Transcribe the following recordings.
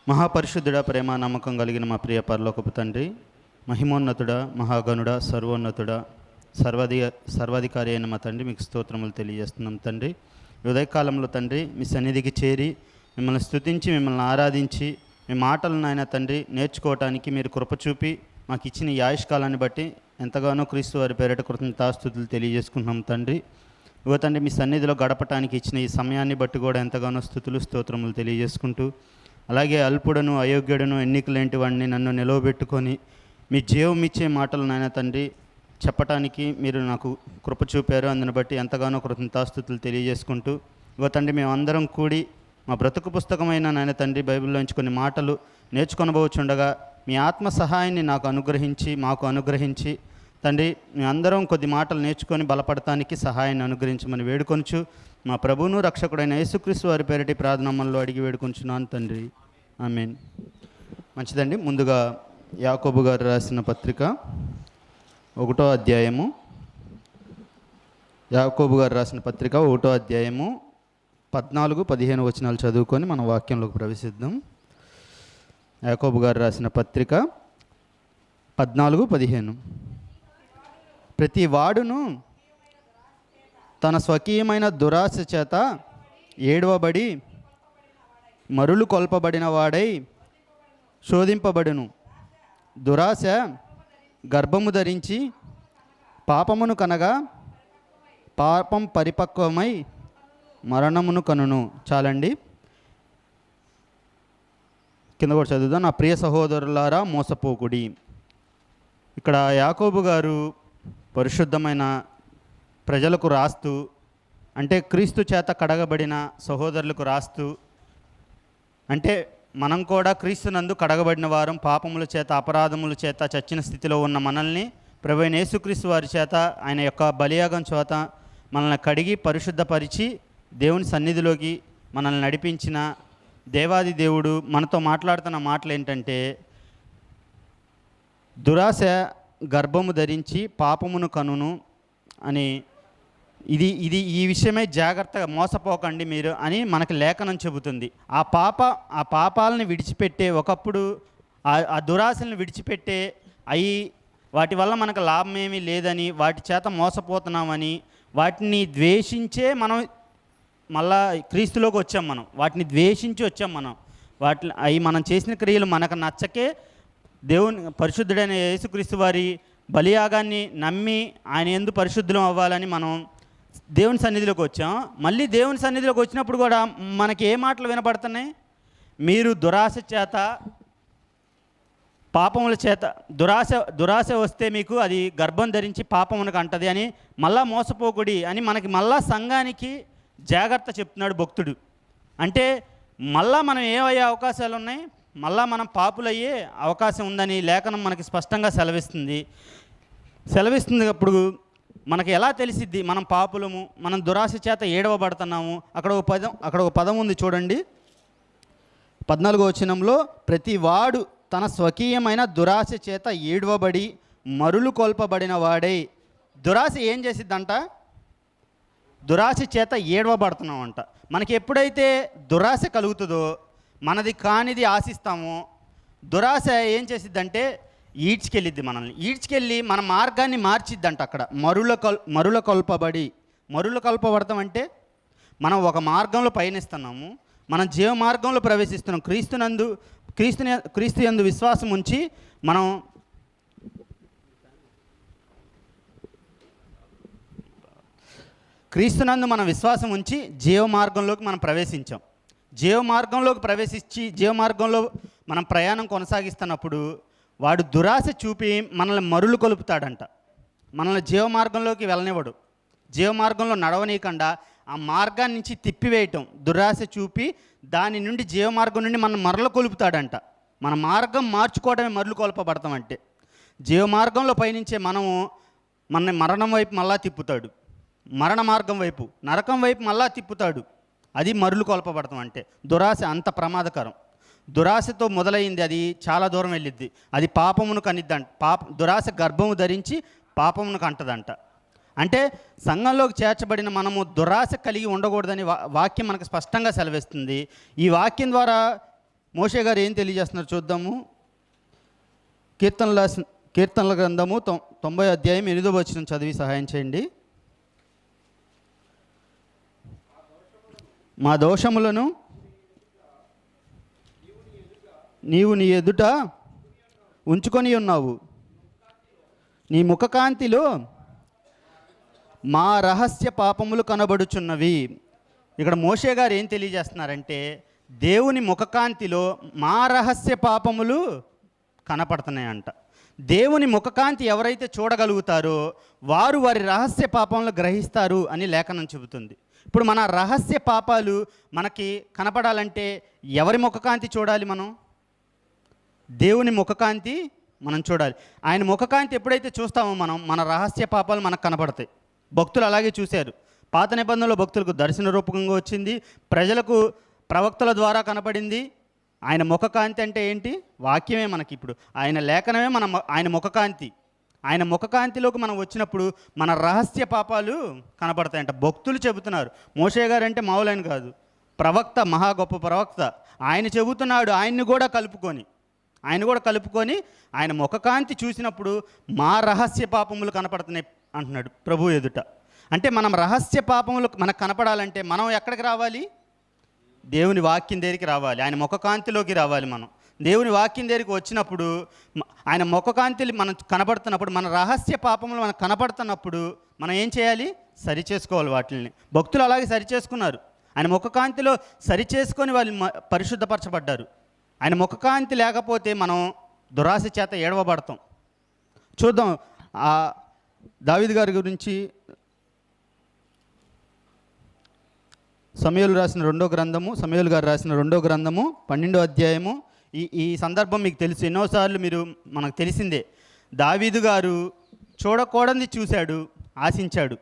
మహాపరిశుద్ధుడ, ప్రేమ నమ్మకం కలిగిన మా ప్రియ పరలోకపు తండ్రి, మహిమోన్నతుడ, మహాగణుడ, సర్వోన్నతుడ, సర్వాధికారి అయిన మా తండ్రి, మీకు స్తోత్రములు తెలియజేస్తున్నాం తండ్రి. ఉదయకాలంలో తండ్రి మీ సన్నిధికి చేరి మిమ్మల్ని స్తుతించి మిమ్మల్ని ఆరాధించి మీ మాటలను ఆయన తండ్రి నేర్చుకోవటానికి మీరు కృప చూపి మాకు ఇచ్చిన ఈ ఆయుష్కాలాన్ని బట్టి ఎంతగానో క్రీస్తు వారి పేరిట కృతజ్ఞతాస్తుతులు తెలియజేసుకుంటున్నాం తండ్రి. ఇగో తండ్రి, మీ సన్నిధిలో గడపటానికి ఇచ్చిన ఈ సమయాన్ని బట్టి కూడా ఎంతగానో స్తుతులు స్తోత్రములు తెలియజేసుకుంటూ, అలాగే అల్పుడను అయోగ్యుడను ఎన్నికలేంటి వాడిని నన్ను నిలవబెట్టుకొని మీ జీవం ఇచ్చే మాటలు నాయన తండ్రి చెప్పటానికి మీరు నాకు కృప చూపారు. అందుని బట్టి ఎంతగానో కృతజ్ఞతాస్తుతులు తెలియజేసుకుంటూ, ఇగో తండ్రి, మేమందరం కూడి మా బ్రతుకు పుస్తకమైన నాయన తండ్రి బైబిల్లోంచి కొన్ని మాటలు నేర్చుకొనబోచుండగా మీ ఆత్మ సహాయాన్ని నాకు మాకు అనుగ్రహించి తండ్రి, మీ అందరం కొద్ది మాటలు నేర్చుకొని బలపడటానికి సహాయాన్ని అనుగ్రహించమని వేడుకొనుచు మా ప్రభువును రక్షకుడైన యేసుక్రీస్తు వారి పేరిటి ప్రార్థనమ్మల్లో అడిగి వేడుకొంచున్నాను తండ్రి, ఆమేన్. మంచిదండి. ముందుగా యాకోబు గారు రాసిన పత్రిక 1వ అధ్యాయము, యాకోబు గారు రాసిన పత్రిక 1వ అధ్యాయము 14-15 వచనాలు చదువుకొని మన వాక్యంలోకి ప్రవేశిద్దాం. యాకోబు గారు రాసిన పత్రిక 14-15. ప్రతి వాడును తన స్వకీయమైన దురాశ చేత ఏడవబడి మరులు కొల్పబడిన వాడై శోధింపబడును. దురాశ గర్భము ధరించి పాపమును కనగా పాపం పరిపక్వమై మరణమును కనును. చాలండి, కింద కూడా చదువుదాం. నా ప్రియ సహోదరులారా, మోసపోకుడి. ఇక్కడ యాకోబు గారు పరిశుద్ధమైన ప్రజలకు రాస్తూ, అంటే క్రీస్తు చేత కడగబడిన సహోదరులకు రాస్తూ, అంటే మనం కూడా క్రీస్తునందు కడగబడిన వారం, పాపముల చేత అపరాధముల చేత చచ్చిన స్థితిలో ఉన్న మనల్ని ప్రభువైన యేసుక్రీస్తు వారి చేత ఆయన యొక్క బలియాగం చేత మనల్ని కడిగి పరిశుద్ధపరిచి దేవుని సన్నిధిలోకి మనల్ని నడిపించిన దేవాది దేవుడు మనతో మాట్లాడుతున్న మాటలు ఏంటంటే, దురాశ గర్భము ధరించి పాపమును కనును అని. ఇది ఈ విషయమై జాగ్రత్తగా మోసపోకండి మీరు అని మనకి లేఖనం చెబుతుంది. ఆ పాపాలని విడిచిపెట్టే, ఒకప్పుడు ఆ దురాశలను విడిచిపెట్టే, వాటి వల్ల మనకు లాభం ఏమీ లేదని, వాటి చేత మోసపోతున్నామని, వాటిని ద్వేషించే మనం మళ్ళా క్రీస్తులోకి వచ్చాం. వాటిని ద్వేషించి వచ్చాం. మనం చేసిన క్రియలు మనకు నచ్చకే దేవుని పరిశుద్ధుడైన యేసుక్రీస్తు వారి బలియాగాన్ని నమ్మి ఆయన యందు పరిశుద్ధులం అవ్వాలని మనం దేవుని సన్నిధిలోకి వచ్చాం. మళ్ళీ దేవుని సన్నిధిలోకి వచ్చినప్పుడు కూడా మనకి ఏ మాటలు వినపడుతున్నాయి? మీరు దురాశ చేత, పాపముల చేత, దురాశ వస్తే మీకు అది గర్భం ధరించి పాపమునకు అంటది అని, మళ్ళా మోసపోకుడి అని మనకి మళ్ళా సంఘానికి జాగ్రత్త చెప్తున్నాడు భక్తుడు. అంటే మళ్ళా మనం ఏమయ్యే అవకాశాలు ఉన్నాయి, మళ్ళా మనం పాపులయ్యే అవకాశం ఉందని లేఖనం మనకి స్పష్టంగా సెలవిస్తుంది. అప్పుడు మనకి ఎలా తెలిసిద్ది మనం పాపులము, మనం దురాశ చేత ఏడవబడుతున్నాము? అక్కడ ఒక పదం ఉంది చూడండి, 14వ వచనంలో, ప్రతి వాడు తన స్వకీయమైన దురాశ చేత ఏడవబడి మరులు కొల్పబడిన వాడై. దురాశ ఏం చేసిద్దంట? దురాశ చేత ఏడవబడుతున్నామంట. మనకి ఎప్పుడైతే దురాశ కలుగుతుందో, మనది కానిది ఆశిస్తామో, దురాశ ఏం చేసిద్దంటే ఈడ్చుకెళ్ళిద్ది మనల్ని. ఈడ్చుకెళ్ళి మన మార్గాన్ని మార్చిద్దంట. అక్కడ మరుల కొల్పబడతాం అంటే మనం ఒక మార్గంలో పయనిస్తున్నాము, మనం జీవ మార్గంలో ప్రవేశిస్తున్నాం. క్రీస్తు యందు విశ్వాసం ఉంచి మనం క్రీస్తునందు మనం విశ్వాసం ఉంచి జీవ మార్గంలోకి మనం ప్రవేశించాం. జీవ మార్గంలోకి ప్రవేశించి జీవ మార్గంలో మనం ప్రయాణం కొనసాగిస్తున్నప్పుడు వాడు దురాశ చూపి మనల్ని మరులు కొలుపుతాడంట. మనల్ని జీవ మార్గంలోకి వెళ్ళనివ్వడు. జీవ మార్గంలో నడవనీయకుండా ఆ మార్గాన్ని నుంచి తిప్పివేయటం, దురాశ చూపి దాని నుండి జీవ మార్గం నుండి మనం మరల కొలుపుతాడంట. మన మార్గం మార్చుకోవడమే మరలు కొల్పబడతాం. అంటే జీవ మార్గంలో పయనించే మనని మరణం వైపు మళ్ళా తిప్పుతాడు, మరణ మార్గం వైపు, నరకం వైపు మళ్ళా తిప్పుతాడు. అది మరులు కొల్పబడతాం. అంటే దురాశ అంత ప్రమాదకరం. దురాశతో మొదలైంది, అది చాలా దూరం వెళ్ళిద్ది. అది పాపమును కనిద్దంట. దురాశ గర్భము ధరించి పాపమును కంటదంట. అంటే సంఘంలోకి చేర్చబడిన మనము దురాశ కలిగి ఉండకూడదని వాక్యం మనకు స్పష్టంగా సెలవిస్తుంది. ఈ వాక్యం ద్వారా మోషే గారు ఏం తెలియజేస్తున్నారు చూద్దాము. కీర్తనల గ్రంథము 90 అధ్యాయం 8వ వచనం చదివి సహాయం చేయండి. మా దోషములను నీవు నీ ఎదుట ఉంచుకొని ఉన్నావు, నీ ముఖకాంతిలో మా రహస్య పాపములు కనబడుచున్నవి. ఇక్కడ మోషే గారు ఏం తెలియజేస్తున్నారంటే, దేవుని ముఖకాంతిలో మా రహస్య పాపములు కనపడుతున్నాయంట. దేవుని ముఖకాంతి ఎవరైతే చూడగలుగుతారో వారు వారి రహస్య పాపములు గ్రహిస్తారు అని లేఖనం చెబుతుంది. ఇప్పుడు మన రహస్య పాపాలు మనకి కనపడాలంటే ఎవరి ముఖకాంతి చూడాలి? మనం దేవుని ముఖకాంతి మనం చూడాలి. ఆయన ముఖకాంతి ఎప్పుడైతే చూస్తామో మన రహస్య పాపాలు మనకు కనపడతాయి. భక్తులు అలాగే చూశారు. పాత నిబంధనలో భక్తులకు దర్శన రూపకంగా వచ్చింది, ప్రజలకు ప్రవక్తల ద్వారా కనపడింది. ఆయన ముఖకాంతి అంటే ఏంటి? వాక్యమే మనకి ఇప్పుడు ఆయన లేఖనమే ఆయన ముఖకాంతి. ఆయన ముఖకాంతిలోకి మనం వచ్చినప్పుడు మన రహస్య పాపాలు కనపడతాయంట. భక్తులు చెబుతున్నారు. మోషే గారు అంటే మామూలైన కాదు, ప్రవక్త, మహా గొప్ప ప్రవక్త. ఆయన చెబుతున్నాడు, ఆయన కూడా కలుపుకొని ఆయన ముఖకాంతి చూసినప్పుడు మా రహస్య పాపములు కనపడుతున్నాయి అంటున్నాడు ప్రభు ఎదుట. అంటే మనం రహస్య పాపములు మనకు కనపడాలంటే మనం ఎక్కడికి రావాలి? దేవుని వాక్యం దగ్గరికి రావాలి, ఆయన ముఖకాంతిలోకి రావాలి. మనం దేవుని వాక్యం దగ్గరికి వచ్చినప్పుడు ఆయన ముఖకాంతిని మనం కనపడుతున్నప్పుడు, మన రహస్య పాపములు మనకు కనపడుతున్నప్పుడు మనం ఏం చేయాలి? సరి చేసుకోవాలి వాటిని. భక్తులు అలాగే సరి చేసుకున్నారు. ఆయన ముఖకాంతిలో సరి చేసుకొని వాళ్ళు పరిశుద్ధపరచబడ్డారు. ఆయన ముఖకాంతి లేకపోతే మనం దురాశ చేత ఏడవబడతాం. చూద్దాం ఆ దావీదు గారి గురించి. సమూయేలు గారు రాసిన రెండో గ్రంథము 12వ అధ్యాయము. ఈ సందర్భం మీకు తెలుసు, ఎన్నోసార్లు మనకు తెలిసిందే. దావీదు గారు చూడకూడనిది చూశాడు, ఆశించాడు.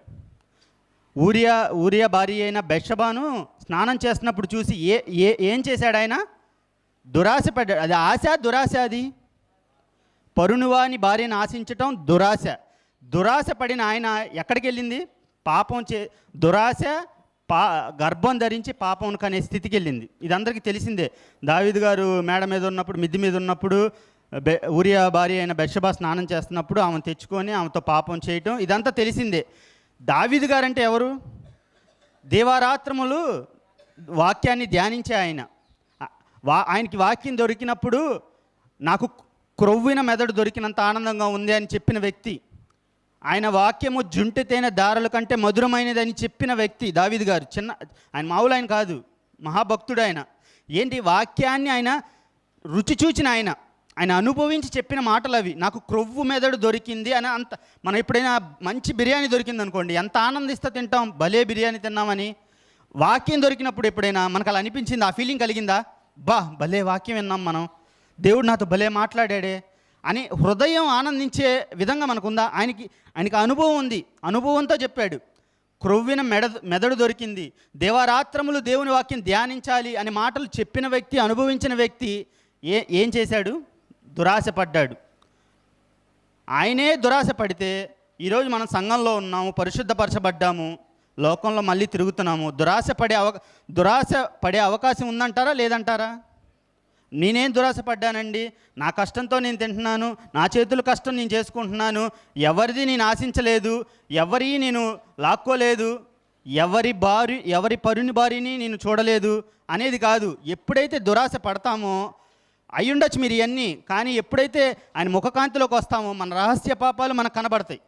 ఊరియా భార్య అయిన బెత్షెబాను స్నానం చేస్తున్నప్పుడు చూసి ఏం చేశాడు? ఆయన దురాశ పడ్డాడు. అది ఆశ, దురాశ. అది పరునివాని భార్యను ఆశించటం దురాశ పడిన ఆయన ఎక్కడికి వెళ్ళింది? దురాశ గర్భం ధరించి పాపం కనే స్థితికి వెళ్ళింది. ఇది అందరికీ తెలిసిందే. దావీదు గారు మేడ మీద ఉన్నప్పుడు, మిద్ది మీద ఉన్నప్పుడు ఊరియా భార్య అయిన బెత్షెబా స్నానం చేస్తున్నప్పుడు ఆమెను తెచ్చుకొని ఆమెతో పాపం చేయటం, ఇదంతా తెలిసిందే. దావీదు గారు అంటే ఎవరు? దేవారాత్రములు వాక్యాన్ని ధ్యానించే ఆయన. ఆయనకి వాక్యం దొరికినప్పుడు నాకు క్రొవ్విన మెదడు దొరికినంత ఆనందంగా ఉంది అని చెప్పిన వ్యక్తి. ఆయన వాక్యము జుంటితేనే దారుల కంటే మధురమైనదని చెప్పిన వ్యక్తి దావీదు గారు. ఆయన మామూలు ఆయన కాదు, మహాభక్తుడు ఆయన. ఏంటి? వాక్యాన్ని ఆయన రుచి చూచిన ఆయన అనుభవించి చెప్పిన మాటలు అవి. నాకు క్రొవ్వు మెదడు దొరికింది అని. మనం ఎప్పుడైనా మంచి బిర్యానీ దొరికింది అనుకోండి, ఎంత ఆనందిస్తే తింటాం, భలే బిర్యానీ తిన్నామని. వాక్యం దొరికినప్పుడు ఎప్పుడైనా మనకు అలా అనిపించింది? ఆ ఫీలింగ్ కలిగిందా? భలే వాక్యం విన్నాం మనం, దేవుడు నాతో భలే మాట్లాడాడే అని హృదయం ఆనందించే విధంగా మనకుందా? ఆయనకి అనుభవం ఉంది, అనుభవంతో చెప్పాడు. క్రొవ్విన మెదడు దొరికింది, దేవారాత్రములు దేవుని వాక్యం ధ్యానించాలి అని మాటలు చెప్పిన వ్యక్తి, అనుభవించిన వ్యక్తి ఏం చేశాడు? దురాశపడ్డాడు. ఆయనే దురాశ పడితే ఈరోజు మనం సంఘంలో ఉన్నాము, పరిశుద్ధపరచబడ్డాము, లోకంలో మళ్ళీ తిరుగుతున్నాము. దురాశ పడే అవకాశం ఉందంటారా లేదంటారా? నేనేం దురాశ పడ్డానండి? నా కష్టంతో నేను తింటున్నాను, నా చేతుల కష్టం నేను చేసుకుంటున్నాను, ఎవరిది నేను ఆశించలేదు, ఎవరి నేను లాక్కోలేదు, ఎవరి పరుని భార్యని నేను చూడలేదు అనేది కాదు. ఎప్పుడైతే దురాశ పడతామో అయ్యుండొచ్చు మీరు ఇవన్నీ, కానీ ఎప్పుడైతే ఆయన ముఖకాంతిలోకి వస్తామో మన రహస్య పాపాలు మనకు కనబడతాయి.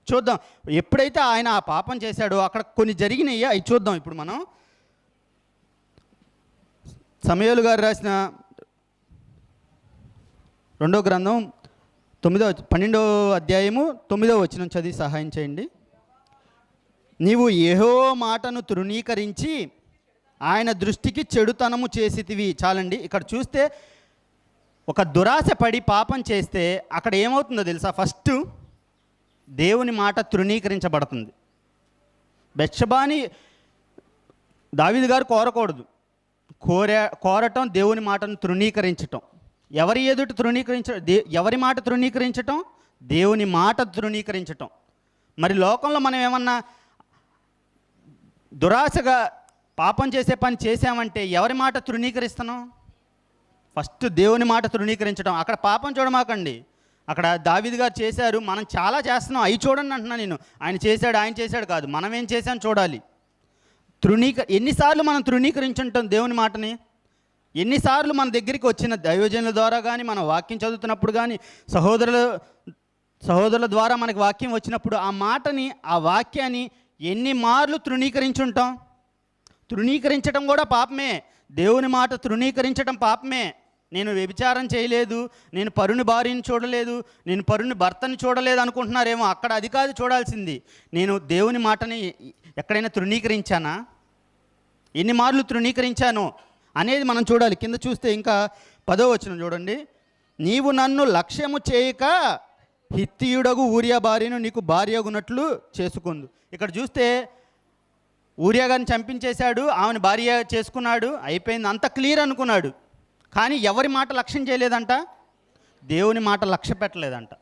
చూద్దాం. ఎప్పుడైతే ఆయన ఆ పాపం చేశాడో అక్కడ కొన్ని జరిగినాయి, అవి చూద్దాం. ఇప్పుడు మనం సమూయేలు గారు రాసిన 2వ గ్రంథం 12వ అధ్యాయము 9వ వచనం చదివి సహాయం చేయండి. నీవు యెహోవా మాటను తృణీకరించి ఆయన దృష్టికి చెడుతనము చేసితివి. చాలండి. ఇక్కడ చూస్తే ఒక దురాశ పడి పాపం చేస్తే అక్కడ ఏమవుతుందో తెలుసా? ఫస్ట్ దేవుని మాట తృణీకరించబడుతుంది. బెత్షెబాని దావీదు గారు కోరకూడదు, కోరటం దేవుని మాటను తృణీకరించటం. ఎవరి ఎదుట ఎవరి మాట తృణీకరించటం? దేవుని మాట తృణీకరించటం. మరి లోకంలో మనం ఏమన్నా దురాశగా పాపం చేసే పని చేసామంటే ఎవరి మాట తృణీకరిస్తున్నాం? ఫస్ట్ దేవుని మాట తృణీకరించడం. అక్కడ పాపం చూడమాకండి. అక్కడ దావీదు గారు చేశారు, మనం చాలా చేస్తున్నాం, అవి చూడండి అంటున్నా నేను. ఆయన చేశాడు కాదు, మనం ఏం చేశాం చూడాలి. ఎన్నిసార్లు మనం తృణీకరించుంటాం దేవుని మాటని? ఎన్నిసార్లు మన దగ్గరికి వచ్చిన దైవజనుల ద్వారా కానీ, మన వాక్యం చదువుతున్నప్పుడు కానీ, సహోదరుల ద్వారా మనకి వాక్యం వచ్చినప్పుడు ఆ మాటని, ఆ వాక్యాన్ని ఎన్ని మార్లు తృణీకరించుంటాం? తృణీకరించడం కూడా పాపమే. దేవుని మాట తృణీకరించడం పాపమే. నేను వ్యభిచారం చేయలేదు, నేను పరుని భార్యని చూడలేదు, నేను పరుని భర్తని చూడలేదు అనుకుంటున్నారేమో. అక్కడ అది కాదు చూడాల్సింది. నేను దేవుని మాటని ఎక్కడైనా తృణీకరించానా, ఎన్ని మార్లు తృణీకరించాను అనేది మనం చూడాలి. కింద చూస్తే ఇంకా 10వ వచనం చూడండి. నీవు నన్ను లక్ష్యము చేయక హిత్తీయుడగు ఊరియా భార్యను నీకు భార్యగునట్లు చేసుకుందు. ఇక్కడ చూస్తే ఊరియా గారిని చంపించేశాడు, ఆమెను భార్య చేసుకున్నాడు, అయిపోయింది, అంత క్లియర్ అనుకున్నాడు. కానీ ఎవరి మాట లక్ష్యం చేయలేదంట? దేవుని మాట లక్ష్య పెట్టలేదంట.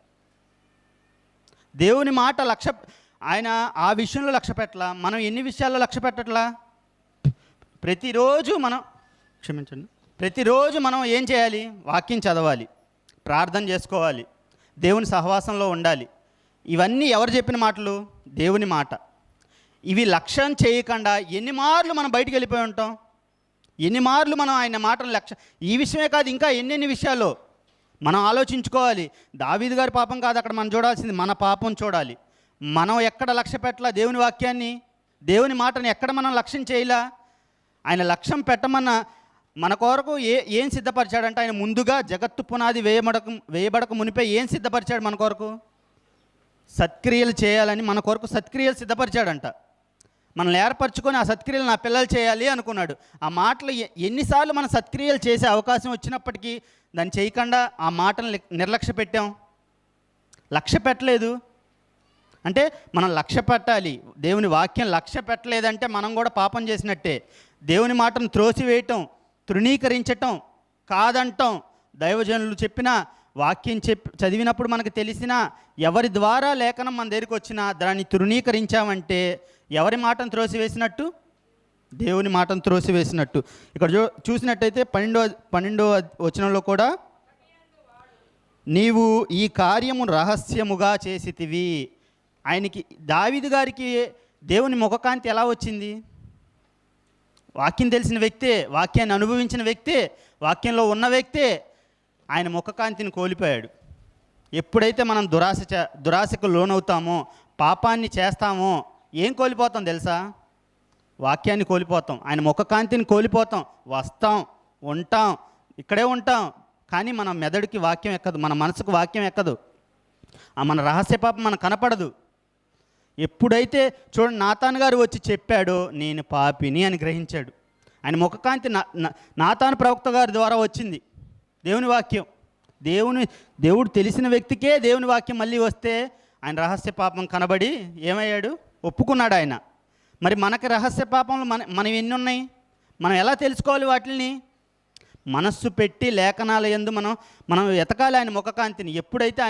దేవుని మాట ఆయన ఆ విషయంలో లక్ష్య పెట్టలా. మనం ఎన్ని విషయాల్లో లక్ష్య పెట్టట్లా? ప్రతిరోజు మనం ఏం చేయాలి? వాక్యం చదవాలి, ప్రార్థన చేసుకోవాలి, దేవుని సహవాసంలో ఉండాలి. ఇవన్నీ ఎవరు చెప్పిన మాటలు? దేవుని మాట. ఇవి లక్ష్యం చేయకుండా ఎన్ని మార్లు మనం బయటికి వెళ్ళిపోయి ఉంటాం? ఎన్ని మార్లు మనం ఆయన మాటలు ఈ విషయమే కాదు, ఇంకా ఎన్నెన్ని విషయాల్లో మనం ఆలోచించుకోవాలి. దావీదు గారి పాపం కాదు అక్కడ మనం చూడాల్సింది, మన పాపం చూడాలి. మనం ఎక్కడ లక్ష్య పెట్టలా దేవుని వాక్యాన్ని, దేవుని మాటని ఎక్కడ మనం లక్ష్యం చేయలా. ఆయన లక్ష్యం పెట్టమన్న మన కొరకు ఏం సిద్ధపరిచాడంటే, ఆయన ముందుగా జగత్తు పునాది వేయబడక మునిపే ఏం సిద్ధపరిచాడు మన కొరకు? సత్క్రియలు చేయాలని మన కొరకు సత్క్రియలు సిద్ధపరిచాడంట. మనల్ని ఏర్పరచుకొని ఆ సత్క్రియలు నా పిల్లలు చేయాలి అనుకున్నాడు. ఆ మాటలు ఎన్నిసార్లు మన సత్క్రియలు చేసే అవకాశం వచ్చినప్పటికీ దాన్ని చేయకుండా ఆ మాటను నిర్లక్ష్య పెట్టాం, లక్ష్య పెట్టలేదు. అంటే మనం లక్ష్య పెట్టాలి. దేవుని వాక్యం లక్ష్య పెట్టలేదంటే మనం కూడా పాపం చేసినట్టే. దేవుని మాటను త్రోసివేయటం, తృణీకరించటం, కాదంటాం. దైవజనులు చెప్పిన వాక్యం చదివినప్పుడు మనకు తెలిసిన ఎవరి ద్వారా లేఖనం మన దగ్గరికి వచ్చినా దాన్ని తృణీకరించామంటే ఎవరి మాటను త్రోసివేసినట్టు? దేవుని మాటను త్రోసివేసినట్టు. ఇక్కడ చూసినట్టయితే 12వ వచనంలో కూడా నీవు ఈ కార్యము రహస్యముగా చేసితివి. ఆయనకి, దావీదు గారికి దేవుని ముఖకాంతి ఎలా వచ్చింది? వాక్యం తెలిసిన వ్యక్తే, వాక్యాన్ని అనుభవించిన వ్యక్తే, వాక్యంలో ఉన్న వ్యక్తే ఆయన ముఖకాంతిని కోల్పోయాడు. ఎప్పుడైతే మనం దురాశకు లోనవుతామో, పాపాన్ని చేస్తామో ఏం కోల్పోతాం తెలుసా? వాక్యాన్ని కోల్పోతాం, ఆయన ముఖకాంతిని కోల్పోతాం. వస్తాం, ఉంటాం, ఇక్కడే ఉంటాం, కానీ మన మెదడుకి వాక్యం ఎక్కదు, మన మనసుకు వాక్యం ఎక్కదు, మన రహస్య పాపం మనకు కనపడదు. ఎప్పుడైతే చూడండి నాతాను గారు వచ్చి చెప్పాడో నేను పాపిని అని గ్రహించాడు. ఆయన ముఖకాంతి నాతాను ప్రవక్త గారి ద్వారా వచ్చింది దేవుని వాక్యం. దేవుడు తెలిసిన వ్యక్తికే దేవుని వాక్యం మళ్ళీ వస్తే ఆయన రహస్య పాపం కనబడి ఏమయ్యాడు? ఒప్పుకున్నాడు ఆయన. మరి మనకి రహస్య పాపంలో మనం ఎన్ని ఉన్నాయి? మనం ఎలా తెలుసుకోవాలి వాటిని? మనస్సు పెట్టి లేఖనాల యందు మనం ఎతకాలి ఆయన ముఖకాంతిని. ఎప్పుడైతే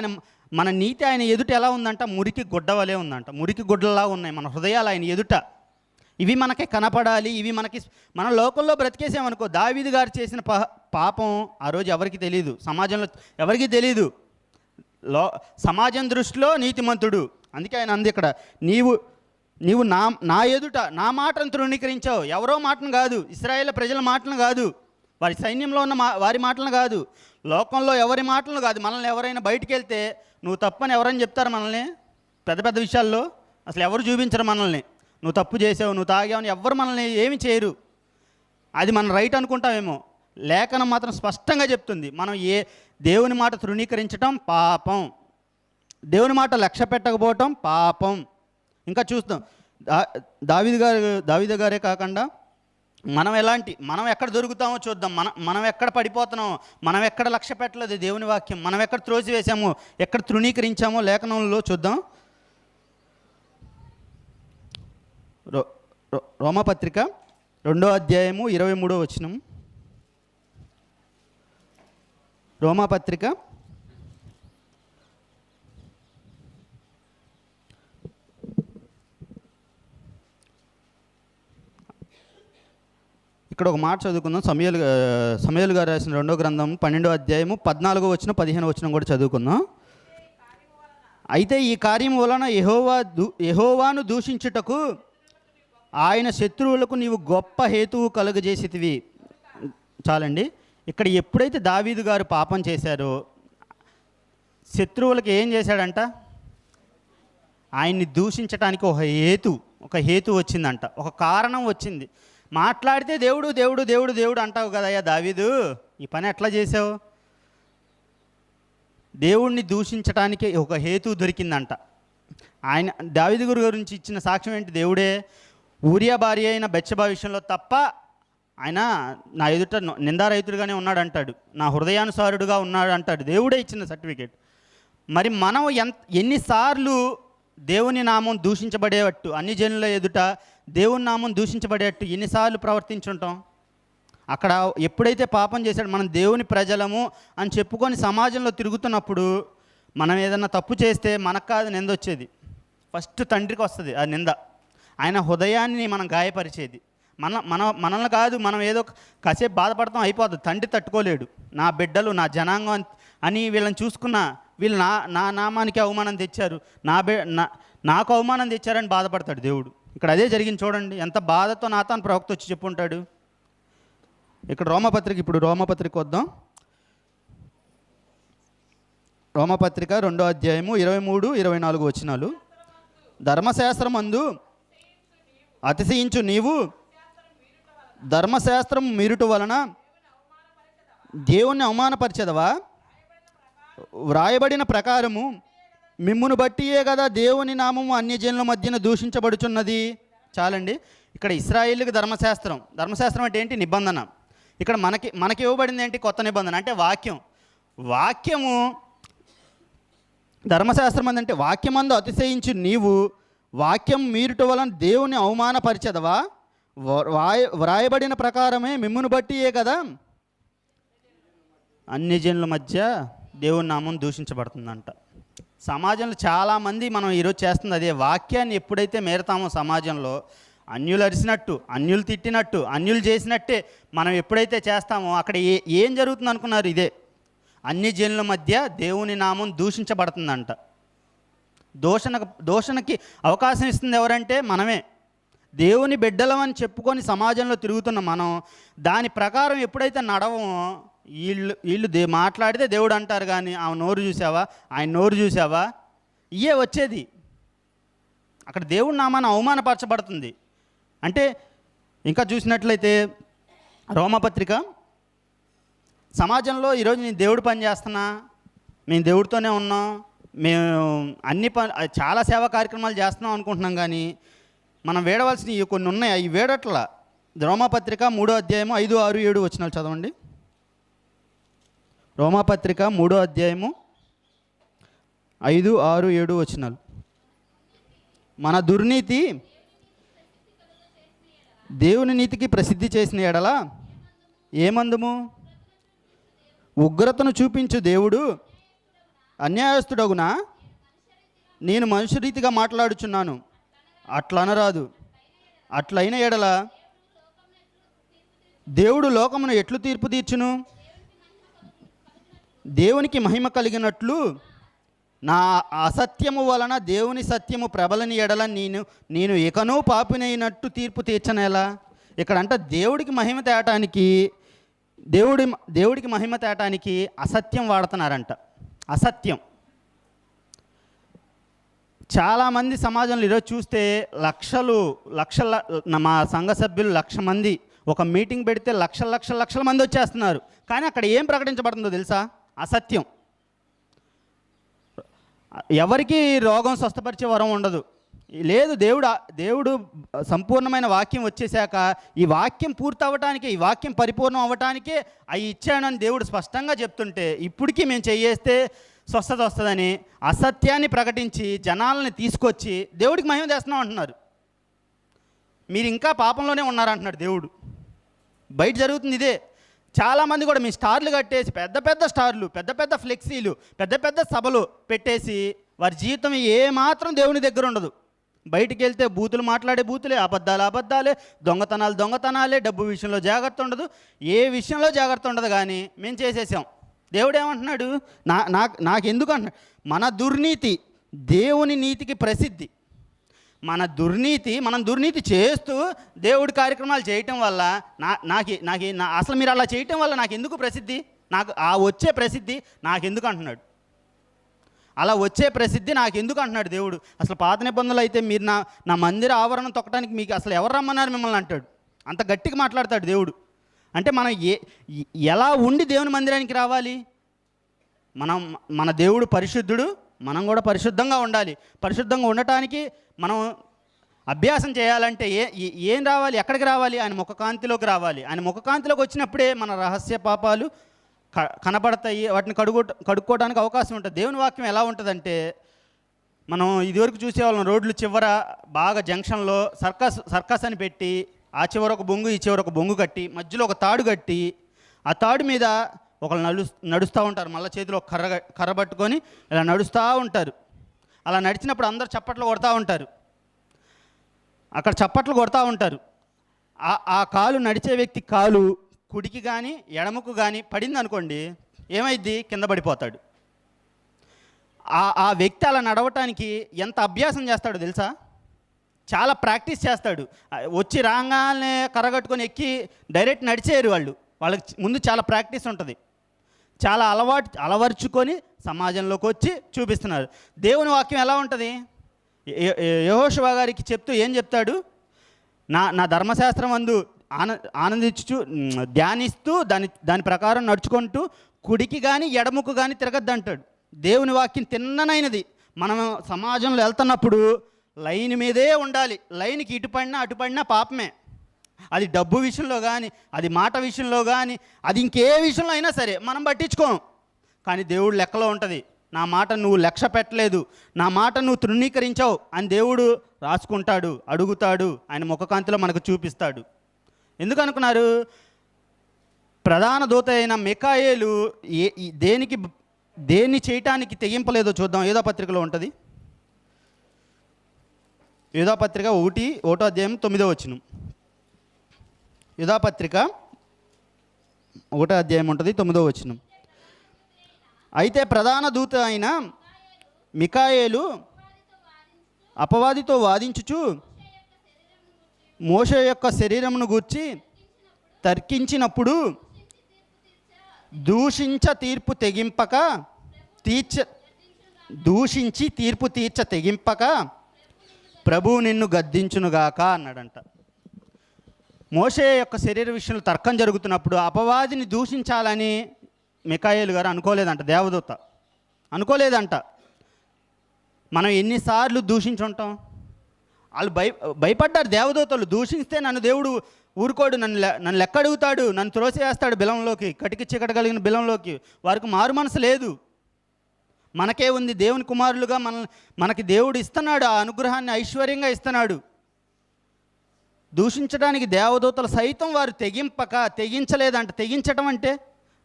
మన నీతి ఆయన ఎదుట ఎలా ఉందంట? మురికి గుడ్డ వలె ఉందంట. మురికి గుడ్డలా ఉన్నాయి మన హృదయాలు ఆయన ఎదుట. ఇవి మనకి కనపడాలి. ఇవి మన లోకంలో బ్రతికేసామనుకో. దావీదు గారు చేసిన పాపం ఆ రోజు ఎవరికి తెలియదు, సమాజంలో ఎవరికి తెలియదు. సమాజం దృష్టిలో నీతిమంతుడు. అందుకే ఆయన అంది ఇక్కడ, నీవు నా ఎదుట నా మాటను తృణీకరించావు. ఎవరో మాటను కాదు, ఇశ్రాయేలు ప్రజల మాటను కాదు, వారి సైన్యంలో ఉన్న వారి మాటలను కాదు, లోకంలో ఎవరి మాటలను కాదు. మనల్ని ఎవరైనా బయటికి వెళ్తే నువ్వు తప్పని ఎవరైనా చెప్తారు మనల్ని? పెద్ద పెద్ద విషయాల్లో అసలు ఎవరు చూపించరు మనల్ని. నువ్వు తప్పు చేసావు, నువ్వు తాగావని ఎవ్వరు మనల్ని ఏమి చేయరు. అది మన రైట్ అనుకుంటామేమో. లేఖనం మాత్రం స్పష్టంగా చెప్తుంది, మనం దేవుని మాట తృణీకరించటం పాపం, దేవుని మాట లక్ష్య పెట్టకపోవటం పాపం. ఇంకా చూస్తాం దావీదు గారే కాకుండా మనం ఎక్కడ దొరుకుతామో చూద్దాం. మనం ఎక్కడ పడిపోతున్నామో, మనం ఎక్కడ లక్ష్య పెట్టలేదు దేవుని వాక్యం, మనం ఎక్కడ త్రోసివేసామో, ఎక్కడ తృణీకరించామో లేఖనంలో చూద్దాం. రోమపత్రిక 2వ అధ్యాయము 23వ వచనం. రోమపత్రిక ఇక్కడ ఒక మాట చదువుకుందాం. సమూయేలు గారు రాసిన 2వ గ్రంథం 12వ అధ్యాయము 14వ వచనం 15వ వచనం కూడా చదువుకుందాం. అయితే ఈ కార్యం వలన యెహోవాను దూషించుటకు ఆయన శత్రువులకు నీవు గొప్ప హేతువు కలుగజేసితివి. చాలండి. ఇక్కడ ఎప్పుడైతే దావీదు గారు పాపం చేశారో శత్రువులకు ఏం చేశాడంట? ఆయన్ని దూషించడానికి ఒక హేతు వచ్చిందంట, ఒక కారణం వచ్చింది. మాట్లాడితే దేవుడు దేవుడు దేవుడు దేవుడు అంటావు కదయ్యా దావీదు, ఈ పని ఎట్లా చేసావు? దేవుణ్ణి దూషించడానికి ఒక హేతు దొరికిందంట. ఆయన దావీదు గురించి ఇచ్చిన సాక్ష్యం ఏంటి? దేవుడే ఊరియా భార్య అయిన బెత్షెబా విషయంలో తప్ప ఆయన నా ఎదుట నిందారహితుడిగానే ఉన్నాడు అంటాడు, నా హృదయానుసారుడుగా ఉన్నాడు అంటాడు. దేవుడే ఇచ్చిన సర్టిఫికేట్. మరి మనం ఎన్నిసార్లు దేవుని నామం దూషించబడేటట్టు, అన్ని జనుల ఎదుట దేవుని నామం దూషించబడేటట్టు ఎన్నిసార్లు ప్రవర్తించుంటాం? అక్కడ ఎప్పుడైతే పాపం చేశాడో, మనం దేవుని ప్రజలము అని చెప్పుకొని సమాజంలో తిరుగుతున్నప్పుడు మనం ఏదన్నా తప్పు చేస్తే మనకు కాదు నింద వచ్చేది, ఫస్ట్ తండ్రికి వస్తుంది ఆ నింద. ఆయన హృదయాన్ని మనం గాయపరిచేది. మనల్ని కాదు, మనం ఏదో కాసేపు బాధపడతాం, అయిపోతుంది. తండ్రి తట్టుకోలేడు. నా బిడ్డలు, నా జనాంగం అని వీళ్ళని చూసుకున్నా, వీళ్ళు నా నామానికి అవమానం తెచ్చారు, నాకు అవమానం తెచ్చారని బాధపడతాడు దేవుడు. ఇక్కడ అదే జరిగింది చూడండి. ఎంత బాధతో నాతాను ప్రవక్త వచ్చి చెప్పుంటాడు. ఇక్కడ రోమపత్రిక వద్దాం. రోమపత్రిక 2వ అధ్యాయము 23-24 వచనాలు. ధర్మశాస్త్రమందు అతిశయించు నీవు ధర్మశాస్త్రం మీరుట వలన దేవుణ్ణి అవమానపరిచెదవా? వ్రాయబడిన ప్రకారము మిమ్మును బట్టియే కదా దేవుని నామము అన్యజనుల మధ్యన దూషించబడుచున్నది. చాలండి. ఇక్కడ ఇశ్రాయేలుకి ధర్మశాస్త్రం అంటే ఏంటి? నిబంధన. ఇక్కడ మనకి ఇవ్వబడింది ఏంటి? కొత్త నిబంధన అంటే వాక్యము. ధర్మశాస్త్రం అంటే వాక్యమందు అతిశయించు నీవు వాక్యం మీరుట వలన దేవుని అవమానపరిచెదవా? వ్రాయబడిన ప్రకారమే మిమ్మును బట్టియే కదా అన్యజనుల మధ్య దేవుని నామం దూషించబడుతుందంట. సమాజంలో చాలామంది మనం ఈరోజు చేస్తుంది అదే. వాక్యాన్ని ఎప్పుడైతే మేరతామో సమాజంలో, అన్యులు అరిసినట్టు, అన్యులు తిట్టినట్టు, అన్యులు చేసినట్టే మనం ఎప్పుడైతే చేస్తామో అక్కడ ఏం జరుగుతుంది అనుకున్నారు? ఇదే. అన్యజనుల మధ్య దేవుని నామం దూషించబడుతుందంట. దూషణకి అవకాశం ఇస్తుంది ఎవరంటే మనమే. దేవుని బిడ్డలమని చెప్పుకొని సమాజంలో తిరుగుతున్న మనం దాని ప్రకారం ఎప్పుడైతే నడవమో, వీళ్ళు మాట్లాడితే దేవుడు అంటారు, కానీ ఆమె నోరు చూసావా, ఆయన నోరు చూసావా, ఇయే వచ్చేది. అక్కడ దేవుడి నామాన్ని అవమానపరచబడుతుంది. అంటే ఇంకా చూసినట్లయితే రోమపత్రిక, సమాజంలో ఈరోజు నేను దేవుడు పని చేస్తున్నా, మేము దేవుడితోనే ఉన్నాం, మేము చాలా సేవా కార్యక్రమాలు చేస్తున్నాం అనుకుంటున్నాం, కానీ మనం వేడవలసినవి కొన్ని ఉన్నాయి, అవి వేడట్లా. రోమపత్రిక 3వ అధ్యాయము 5, 6, 7 వచనాలు చదవండి. రోమపత్రిక 3వ అధ్యాయము 5, 6, 7 వచనాలు. మన దుర్నీతి దేవుని నీతికి ప్రసిద్ధి చేసిన ఎడల ఏమందుము? ఉగ్రతను చూపించు దేవుడు అన్యాయస్తుడగునా? నేను మనుష్య రీతిగా మాట్లాడుచున్నాను, అట్లా అనరాదు. అట్లయిన ఎడల దేవుడు లోకమును ఎట్లు తీర్పు తీర్చును? దేవునికి మహిమ కలిగినట్లు నా అసత్యము వలన దేవుని సత్యము ప్రబలని ఎడల నేను ఎకనో పాపినైనట్టు తీర్పు తీర్చనేలా? ఇక్కడంట దేవుడికి మహిమ తేటానికి అసత్యం వాడుతున్నారంట. అసత్యం. చాలామంది సమాజంలో ఈరోజు చూస్తే లక్షల మా సంఘ సభ్యులు 1,00,000 మంది ఒక మీటింగ్ పెడితే లక్షల మంది వచ్చేస్తున్నారు. కానీ అక్కడ ఏం ప్రకటించబడుతుందో తెలుసా? అసత్యం. ఎవరికి రోగం స్వస్థపరిచే వరం ఉండదు. లేదు. దేవుడు సంపూర్ణమైన వాక్యం వచ్చేసాక ఈ వాక్యం పూర్తి అవ్వటానికే, ఈ వాక్యం పరిపూర్ణం అవ్వటానికే అవి ఇచ్చానని దేవుడు స్పష్టంగా చెప్తుంటే, ఇప్పటికీ మేము చేయేస్తే స్వస్థత వస్తుందని అసత్యాన్ని ప్రకటించి జనాలని తీసుకొచ్చి దేవుడికి మహిమ చేస్తున్నాం అంటున్నారు. మీరు ఇంకా పాపంలోనే ఉన్నారంటున్నాడు దేవుడు. బయట జరుగుతుంది ఇదే. చాలామంది కూడా మీ స్టార్లు కట్టేసి పెద్ద స్టార్లు, పెద్ద ఫ్లెక్సీలు, పెద్ద సభలు పెట్టేసి వారి జీవితం ఏమాత్రం దేవుని దగ్గర ఉండదు. బయటికి వెళ్తే బూతులు మాట్లాడే బూతులే, అబద్ధాలే, దొంగతనాలే, డబ్బు విషయంలో జాగ్రత్త ఉండదు, ఏ విషయంలో జాగ్రత్త ఉండదు. కానీ మేము చేసేసాం. దేవుడు ఏమంటున్నాడు? నాకెందుకు అంటున్నాడు? మన దుర్నీతి దేవుని నీతికి ప్రసిద్ధి. మనం దుర్నీతి చేస్తూ దేవుడి కార్యక్రమాలు చేయటం వల్ల అసలు మీరు అలా చేయటం వల్ల నాకు ఎందుకు ప్రసిద్ధి? నాకు ఆ వచ్చే ప్రసిద్ధి నాకెందుకు అంటున్నాడు. అలా వచ్చే ప్రసిద్ధి నాకెందుకు అంటున్నాడు దేవుడు. అసలు పాత నిబంధనలు అయితే మీరు నా మందిర ఆవరణం తొక్కడానికి మీకు అసలు ఎవరు రమ్మన్నారు మిమ్మల్ని అంటాడు. అంత గట్టిగా మాట్లాడతాడు దేవుడు. అంటే మనం ఎలా ఉండి దేవుని మందిరానికి రావాలి? మన దేవుడు పరిశుద్ధుడు, మనం కూడా పరిశుద్ధంగా ఉండాలి. పరిశుద్ధంగా ఉండటానికి మనం అభ్యాసం చేయాలంటే ఏం రావాలి? ఎక్కడికి రావాలి? ఆయన ముఖకాంతిలోకి రావాలి. ఆయన ముఖకాంతిలోకి వచ్చినప్పుడే మన రహస్య పాపాలు కనబడతాయి. వాటిని కడుక్కోవడానికి అవకాశం ఉంటుంది. దేవుని వాక్యం ఎలా ఉంటుందంటే, మనం ఇదివరకు చూసేవాళ్ళం రోడ్లు చివర బాగా జంక్షన్లో సర్కస్ అని పెట్టి, ఆ చివర ఒక బొంగు, ఈ చివర ఒక బొంగు కట్టి, మధ్యలో ఒక తాడు కట్టి, ఆ తాడు మీద ఒకళ్ళు నడుస్తూ ఉంటారు. మళ్ళీ చేతిలో కర్ర పట్టుకొని ఇలా నడుస్తూ ఉంటారు. అలా నడిచినప్పుడు అందరు చప్పట్లు కొడతా ఉంటారు. అక్కడ చప్పట్లు కొడతా ఉంటారు. ఆ కాలు నడిచే వ్యక్తి కాలు కుడికి కానీ ఎడమకు కానీ పడింది అనుకోండి, ఏమైద్ది? కింద పడిపోతాడు. ఆ వ్యక్తి అలా నడవటానికి ఎంత అభ్యాసం చేస్తాడో తెలుసా? చాలా ప్రాక్టీస్ చేస్తాడు. వచ్చి రాగానే కర్రగట్టుకొని ఎక్కి డైరెక్ట్ నడిచేయరు వాళ్ళకి ముందు చాలా ప్రాక్టీస్ ఉంటుంది. చాలా అలవర్చుకొని సమాజంలోకి వచ్చి చూపిస్తున్నారు. దేవుని వాక్యం ఎలా ఉంటుంది? యెహోషువ గారికి చెప్తూ ఏం చెప్తాడు? నా ధర్మశాస్త్రం అందు ఆనందించు ధ్యానిస్తూ దాని ప్రకారం నడుచుకుంటూ కుడికి కానీ ఎడముకు కానీ తిరగద్దు అంటాడు. దేవుని వాక్యం తిన్ననైనది. మనం సమాజంలో వెళ్తున్నప్పుడు లైన్ మీదే ఉండాలి. లైన్కి అటుపడినా పాపమే. అది డబ్బు విషయంలో కానీ, అది మాట విషయంలో కానీ, అది ఇంకే విషయంలో అయినా సరే మనం పట్టించుకోం. కానీ దేవుడు లెక్కలో ఉంటుంది. నా మాట నువ్వు లక్ష్య పెట్టలేదు, నా మాట నువ్వు తృణీకరించావు అని దేవుడు రాసుకుంటాడు, అడుగుతాడు, ఆయన ముఖకాంతిలో మనకు చూపిస్తాడు. ఎందుకు అనుకున్నారు? ప్రధాన దూత అయిన మికాయేలు దేన్ని చేయటానికి తెగింపలేదో చూద్దాం. యోధా పత్రికలో ఉంటుంది. యోధా పత్రిక 1వ అధ్యాయం 9వ వచనం. యోధా పత్రిక 1వ అధ్యాయం ఉంటుంది, 9వ వచనం. అయితే ప్రధాన దూత అయిన మికాయేలు అపవాదితో వాదించుచు మోషే యొక్క శరీరమును గూర్చి తర్కించినప్పుడు దూషించి తీర్పు తీర్చ తెగింపక ప్రభువు నిన్ను గద్దించునుగాక అన్నాడంట. మోషే యొక్క శరీర విషయంలో తర్కం జరుగుతున్నప్పుడు అపవాదిని దూషించాలని మికాయేలు గారు అనుకోలేదంట. దేవదూత అనుకోలేదంట. మనం ఎన్నిసార్లు దూషించుంటాం? వాళ్ళు భయపడ్డారు. దేవదూతలు దూషిస్తే నన్ను దేవుడు ఊరుకోడు, నన్ను లెక్క అడుగుతాడు, నన్ను త్రోసివేస్తాడు బిలంలోకి, కటికి చీకటి కలిగిన బిలంలోకి. వారికి మారు మనసు లేదు. మనకే ఉంది. దేవుని కుమారులుగా మనకి దేవుడు ఇస్తున్నాడు, ఆ అనుగ్రహాన్ని ఐశ్వర్యంగా ఇస్తున్నాడు. దూషించడానికి దేవదూతలు సైతం వారు తెగించలేదంట. తెగించడం అంటే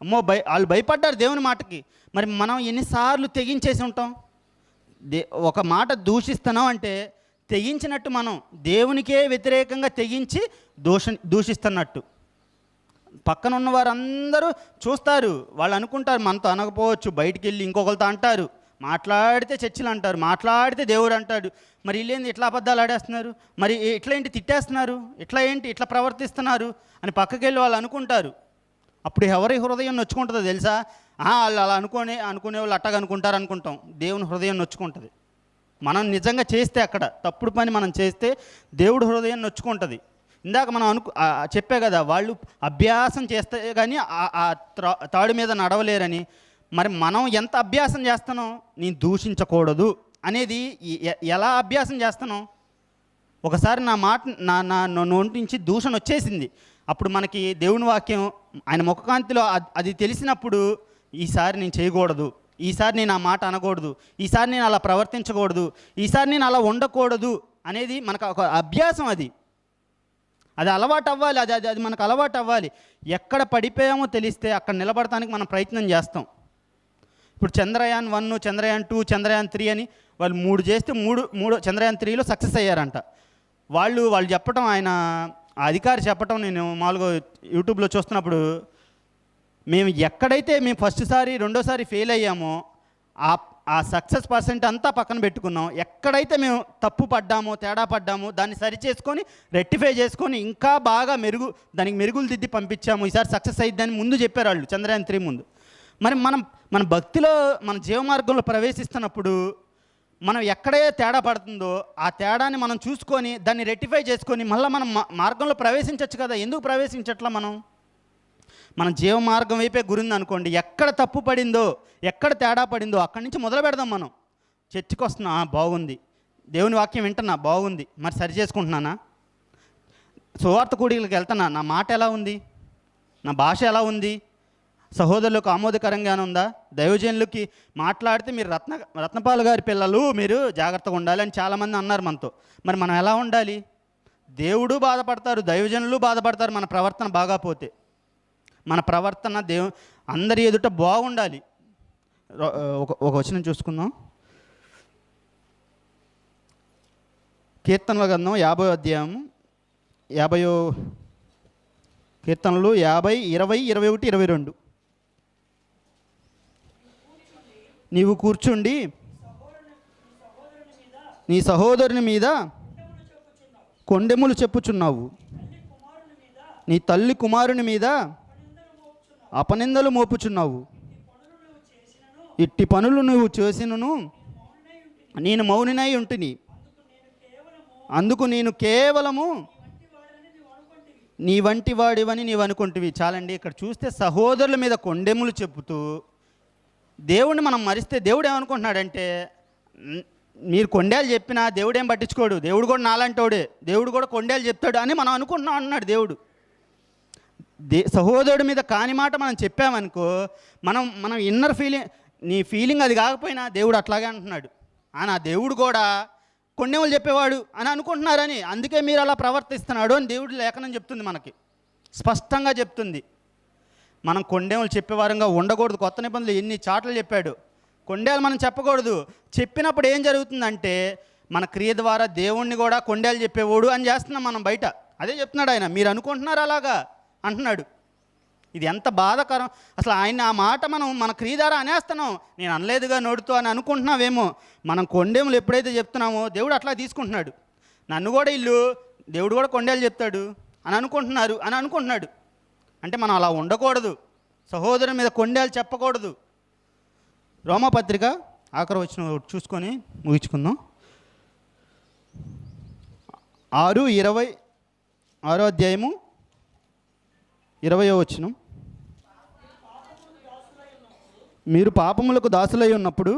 అమ్మో వాళ్ళు భయపడ్డారు దేవుని మాటకి. మరి మనం ఎన్నిసార్లు తెగించేసి ఉంటాం? ఒక మాట దూషిస్తున్నాం అంటే తెగించినట్టు, మనం దేవునికే వ్యతిరేకంగా తెగించి దూషిస్తున్నట్టు. పక్కన ఉన్న వారందరూ చూస్తారు, వాళ్ళు అనుకుంటారు మనతో అనకపోవచ్చు, బయటికి వెళ్ళి ఇంకొకరితో అంటారు, మాట్లాడితే చర్చిలు అంటారు, మాట్లాడితే దేవుడు అంటాడు. మరి వీళ్ళేంది ఇట్లా అబద్ధాలు ఆడేస్తున్నారు, మరి ఇట్లా ఏంటి తిట్టేస్తున్నారు, ఇట్లా ప్రవర్తిస్తున్నారు అని పక్కకి వెళ్ళి వాళ్ళు అనుకుంటారు. అప్పుడు ఎవరి హృదయం నొచ్చుకుంటుందో తెలుసా? వాళ్ళు అలా అనుకునే వాళ్ళు అట్టగా అనుకుంటాం. దేవుని హృదయం నొచ్చుకుంటుంది. మనం నిజంగా చేస్తే, అక్కడ తప్పుడు పని మనం చేస్తే దేవుడు హృదయం నొచ్చుకుంటుంది. ఇందాక మనం చెప్పే కదా, వాళ్ళు అభ్యాసం చేస్తే కానీ ఆ తాడు మీద నడవలేరని. మరి మనం ఎంత అభ్యాసం చేస్తున్నాం? నేను దూషించకూడదు అనేది ఎలా అభ్యాసం చేస్తున్నాం? ఒకసారి నా మాట నా నోటి నుంచి దూషణ వచ్చేసింది. అప్పుడు మనకి దేవుని వాక్యం ఆయన ముఖకాంతిలో అది తెలిసినప్పుడు, ఈసారి నేను చేయకూడదు, ఈసారి నేను ఆ మాట అనకూడదు, ఈసారి నేను అలా ప్రవర్తించకూడదు, ఈసారి నేను అలా ఉండకూడదు అనేది మనకు ఒక అభ్యాసం. అది అలవాటు అవ్వాలి. అది మనకు అలవాటు అవ్వాలి. ఎక్కడ పడిపోయామో తెలిస్తే అక్కడ నిలబడటానికి మనం ప్రయత్నం చేస్తాం. ఇప్పుడు చంద్రయాన్ 1, చంద్రయాన్ 2, చంద్రయాన్ 3 అని వాళ్ళు 3 చేస్తే మూడు చంద్రయాన్ 3లో సక్సెస్ అయ్యారంట. వాళ్ళు చెప్పటం, ఆయన ఆ అధికారి చెప్పటం నేను మామూలుగా యూట్యూబ్లో చూస్తున్నప్పుడు, మేము ఎక్కడైతే మేము ఫస్ట్ సారి రెండోసారి ఫెయిల్ అయ్యామో ఆ సక్సెస్ పర్సెంట్ అంతా పక్కన పెట్టుకున్నాం. ఎక్కడైతే మేము తప్పు పడ్డామో, తేడా పడ్డామో దాన్ని సరి చేసుకొని రెక్టిఫై చేసుకొని ఇంకా బాగా దానికి మెరుగులు దిద్ది పంపించాము, ఈసారి సక్సెస్ అయ్యిద్దని ముందు చెప్పారు వాళ్ళు చంద్రయాన్ 3 ముందు. మరి మన భక్తిలో మన జీవమార్గంలో ప్రవేశిస్తున్నప్పుడు మనం ఎక్కడైతే తేడా పడుతుందో ఆ తేడాని మనం చూసుకొని దాన్ని రెక్టిఫై చేసుకొని మళ్ళీ మనం మార్గంలో ప్రవేశించవచ్చు కదా. ఎందుకు ప్రవేశించట్లా? మన జీవ మార్గం వైపే గురింది అనుకోండి, ఎక్కడ తప్పు పడిందో, ఎక్కడ తేడా పడిందో అక్కడి నుంచి మొదలు పెడదాం. మనం చర్చికి వస్తున్నా, బాగుంది, దేవుని వాక్యం వింటున్నా, బాగుంది, మరి సరి చేసుకుంటున్నానా? సువార్త కూడికలకు వెళ్తున్నా, నా మాట ఎలా ఉంది, నా భాష ఎలా ఉంది, సహోదరులకు ఆమోదకరంగానే ఉందా? దైవజనులకి మాట్లాడితే మీరు రత్నపాల్ గారి పిల్లలు, మీరు జాగ్రత్తగా ఉండాలి అని చాలామంది అన్నారు మనతో. మరి మనం ఎలా ఉండాలి? దేవుడు బాధపడతారు, దైవజనులు బాధపడతారు మన ప్రవర్తన బాగాపోతే. మన ప్రవర్తన అందరి ఎదుట బాగుండాలి. ఒక వచనం చూసుకుందాం. కీర్తనల గ్రంథం 50వ అధ్యాయం 50 కీర్తనలు 50, 20, 21, 22. నీవు కూర్చుండి నీ సహోదరుని మీద కొండెములు చెప్పుచున్నావు, నీ తల్లి కుమారుని మీద అపనిందలు మోపుచున్నావు. ఇట్టి పనులు నువ్వు చేసినను నేను మౌనినై ఉంటిని, అందుకు నేను కేవలము నీ వంటి వాడివని నీవు అనుకుంటువి. చాలండి, ఇక్కడ చూస్తే సహోదరుల మీద కొండెములు చెప్పుతూ దేవుడిని మనం మరిస్తే దేవుడు ఏమనుకుంటున్నాడంటే, మీరు కొండేలు చెప్పినా దేవుడేం పట్టించుకోడు, దేవుడు కూడా నాలంటోడే, దేవుడు కూడా కొండేలు చెప్తాడు అని మనం అనుకుంటున్నాం అన్నాడు దేవుడు. సహోదరుడి మీద కాని మాట మనం చెప్పామనుకో, మనం ఇన్నర్ నీ ఫీలింగ్ అది కాకపోయినా దేవుడు అట్లాగే అంటున్నాడు, ఆ దేవుడు కూడా కొండెములు చెప్పేవాడు అని అనుకుంటున్నారని, అందుకే మీరు అలా ప్రవర్తిస్తున్నాడు అని దేవుడు లేఖనం చెప్తుంది, మనకి స్పష్టంగా చెప్తుంది. మనం కొండేములు చెప్పేవారంగా ఉండకూడదు. కొత్త నిబంధనలు ఎన్ని చాట్లు చెప్పాడు. కొండేలు మనం చెప్పకూడదు. చెప్పినప్పుడు ఏం జరుగుతుందంటే మన క్రియ ద్వారా దేవుణ్ణి కూడా కొండేలు చెప్పేవాడు అని చేస్తున్నాం మనం బయట. అదే చెప్తున్నాడు ఆయన. మీరు అనుకుంటున్నారు అలాగా అంటున్నాడు. ఇది ఎంత బాధాకరం అసలు. ఆయన ఆ మాట మన క్రియ ద్వారా అనేస్తున్నాం. నేను అనలేదుగా నోడుతూ అని అనుకుంటున్నావేమో. మనం కొండేములు ఎప్పుడైతే చెప్తున్నామో దేవుడు అట్లా తీసుకుంటున్నాడు. నన్ను కూడా దేవుడు కూడా కొండేలు చెప్తాడు అని అనుకుంటున్నాడు. అంటే మనం అలా ఉండకూడదు. సహోదరుని మీద కొండేలు చెప్పకూడదు. రోమాపత్రిక ఆఖరి వచ్చిన చూసుకొని ముగించుకుందాం. 6:20 6వ అధ్యాయము 20వ వచనం. మీరు పాపములకు దాసులై ఉన్నప్పుడు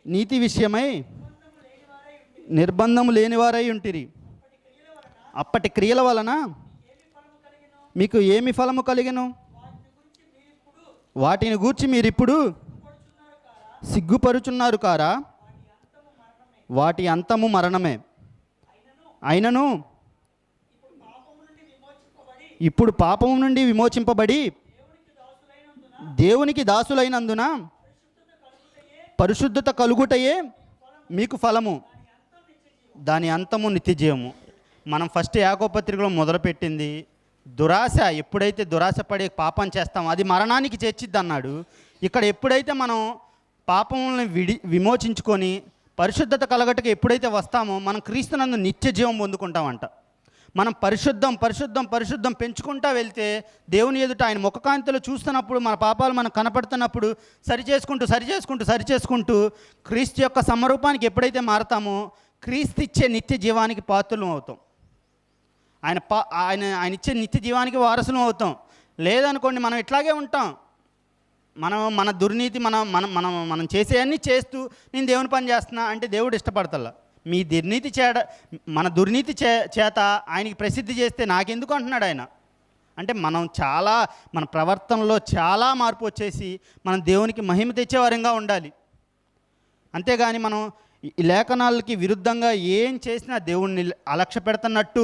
నీతి విషయమై నిర్బంధము లేనివారై ఉంటిరి. అప్పటి క్రియల వలన మీకు ఏమి ఫలము కలిగెను? వాటిని గూర్చి మీరిప్పుడు సిగ్గుపరుచున్నారు కారా? వాటి అంతము మరణమే. అయినను ఇప్పుడు పాపము నుండి విమోచింపబడి దేవునికి దాసులైనందున పరిశుద్ధత కలుగుటయే మీకు ఫలము, దాని అంతము నిత్యజీవము. మనం ఫస్ట్ యాకోబు పత్రికలో మొదలుపెట్టింది దురాశ. ఎప్పుడైతే దురాశ పడి పాపం చేస్తామో అది మరణానికి చేర్చిద్ది అన్నాడు. ఇక్కడ ఎప్పుడైతే మనం పాపములను విమోచించుకొని పరిశుద్ధత కలగటకు ఎప్పుడైతే వస్తామో మనం క్రీస్తునందు నిత్య జీవం పొందుకుంటామంట. మనం పరిశుద్ధం పెంచుకుంటా వెళ్తే దేవుని ఎదుట ఆయన ముఖకాంతిలో చూస్తున్నప్పుడు మన పాపాలు మనకు కనపడుతున్నప్పుడు సరిచేసుకుంటూ క్రీస్తు యొక్క సమరూపానికి ఎప్పుడైతే మారతామో క్రీస్తు ఇచ్చే నిత్య జీవానికి పాత్రలు అవుతాం. ఆయన ఇచ్చే నిత్య జీవానికి వారసులం అవుతాం. లేదనుకోండి మనం ఇట్లాగే ఉంటాం. మన దుర్నీతి మనం చేసేవన్నీ చేస్తూ నేను దేవుని పని చేస్తున్నా అంటే దేవుడు ఇష్టపడతల్లా. మీ మన దుర్నీతి చేత ఆయనకి ప్రసిద్ధి చేస్తే నాకెందుకు అంటున్నాడు ఆయన. అంటే మన ప్రవర్తనలో చాలా మార్పు వచ్చేసి మనం దేవునికి మహిమ తెచ్చేవారంగా ఉండాలి. అంతేగాని మనం ఈ లేఖనాలకి విరుద్ధంగా ఏం చేసినా దేవుడిని అలక్ష్య పెడుతున్నట్టు,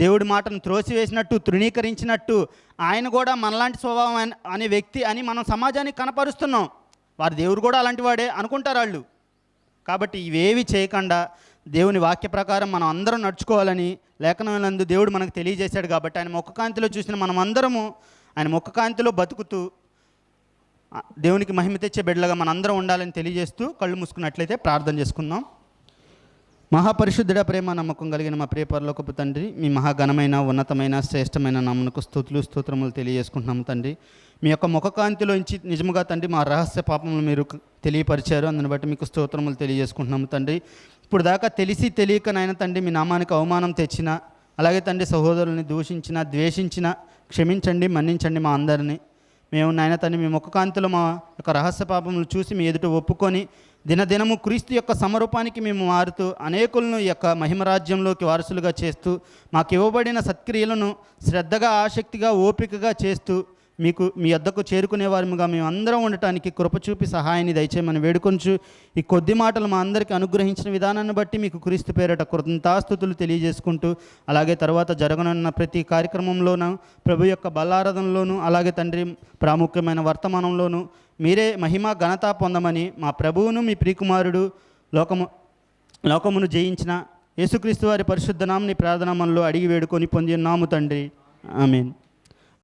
దేవుడి మాటను త్రోసివేసినట్టు, తృణీకరించినట్టు, ఆయన కూడా మనలాంటి స్వభావం అనే వ్యక్తి అని మనం సమాజానికి కనపరుస్తున్నాం. వారి దేవుడు కూడా అలాంటి వాడే అనుకుంటారు వాళ్ళు. కాబట్టి ఇవేవి చేయకుండా దేవుని వాక్య ప్రకారం మనం అందరం నడుచుకోవాలని లేఖనందు దేవుడు మనకు తెలియజేశాడు. కాబట్టి ఆయన ముఖకాంతిలో చూసిన మనం అందరము ఆయన ముఖకాంతిలో బతుకుతూ దేవునికి మహిమ తెచ్చే బిడ్డలుగా మనందరం ఉండాలని తెలియజేస్తూ కళ్ళు మూసుకున్నట్లయితే ప్రార్థన చేసుకుందాం. మహాపరిశుద్ధుడ, ప్రేమ నమ్మకం కలిగిన మా ప్రియ పరలోకపు తండ్రి, మీ మహాఘనమైన ఉన్నతమైన శ్రేష్టమైన నామమునకు స్తోత్రములు తెలియజేసుకుంటున్నాము తండ్రి. మీ యొక్క ముఖకాంతిలోంచి నిజముగా తండ్రి మా రహస్య పాపములు మీరు తెలియపరిచారు. అందుని బట్టి మీకు స్తోత్రములు తెలియజేసుకుంటున్నాము తండ్రి. ఇప్పుడు దాకా తెలిసి తెలియకనైనా తండ్రి మీ నామానికి అవమానం తెచ్చిన, అలాగే తండ్రి సహోదరుల్ని దూషించిన, ద్వేషించిన క్షమించండి, మన్నించండి మా అందరినీ. మేము నాయన తండ్రి మీ ముఖకాంతిలో మా యొక్క రహస్య పాపములు చూసి మీ ఎదుట ఒప్పుకొని దినదినము క్రీస్తు యొక్క సమరూపానికి మేము మారుతూ అనేకులను ఈ యొక్క మహిమరాజ్యంలోకి వారసులుగా చేస్తూ మాకు ఇవ్వబడిన సత్క్రియలను శ్రద్ధగా, ఆసక్తిగా, ఓపికగా చేస్తూ మీకు మీ వద్దకు చేరుకునే వారిగా మేము అందరం ఉండటానికి కృప చూపి సహాయాన్ని దయచేయమని వేడుకొంచు. ఈ కొద్ది మాటలు మా అందరికీ అనుగ్రహించిన విధానాన్ని బట్టి మీకు క్రీస్తు పేరట కృతజ్ఞతాస్తుతులు తెలియజేసుకుంటూ, అలాగే తర్వాత జరగనున్న ప్రతి కార్యక్రమంలోనూ ప్రభు యొక్క బల్లారాధనలోనూ అలాగే తండ్రి ప్రాముఖ్యమైన వర్తమానంలోనూ మీరే మహిమ ఘనత పొందమని మా ప్రభువును మీ ప్రియకుమారుడు లోకమును జయించిన యేసుక్రీస్తు వారి పరిశుద్ధ నామని ప్రార్థనామంలో అడిగి వేడుకొని పొంది ఉన్నాము తండ్రి. ఆమేన్.